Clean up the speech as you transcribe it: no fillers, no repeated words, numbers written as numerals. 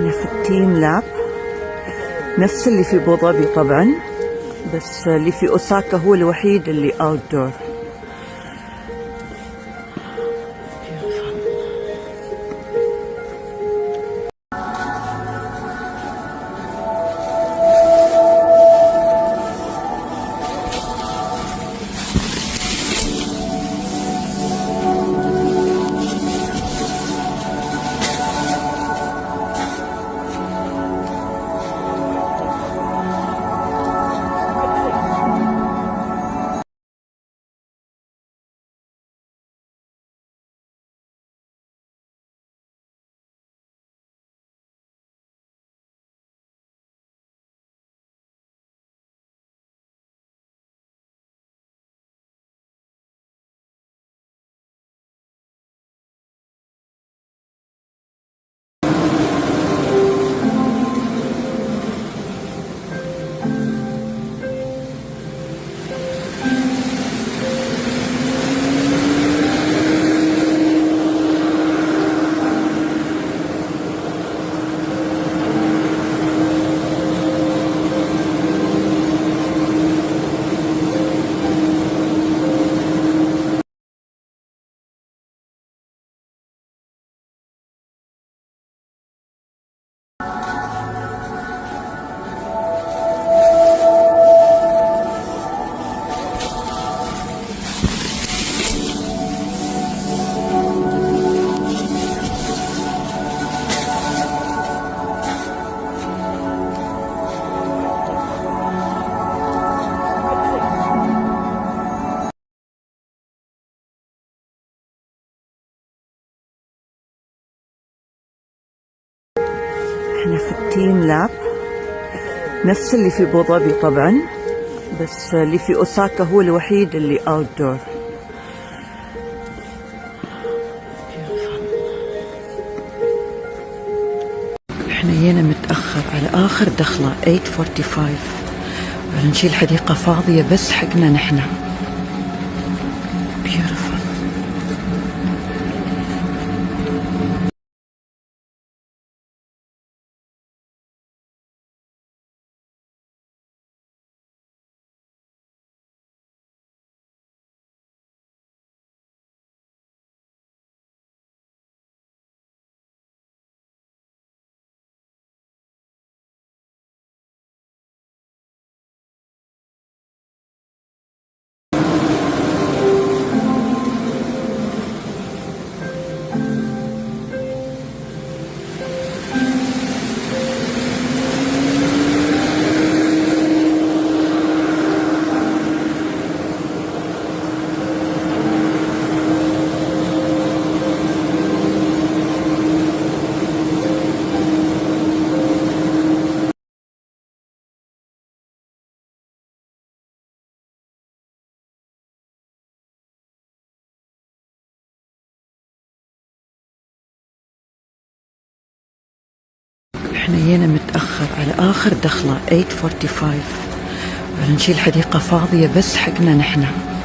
احنا في التيم لاب، نفس اللي في ابو ظبي طبعا، بس اللي في اوساكا هو الوحيد اللي اوت دور. احنا في التيم لاب، نفس اللي في ابو ظبي طبعا، بس اللي في اوساكا هو الوحيد اللي اوت دور. احنا جينا متأخر على اخر دخلة 8:45، نشيل حديقة فاضية بس حقنا نحنا. Beautiful. احنا جينا متأخر على اخر دخلة 8:45، نشيل حديقة فاضية بس حقنا نحنا.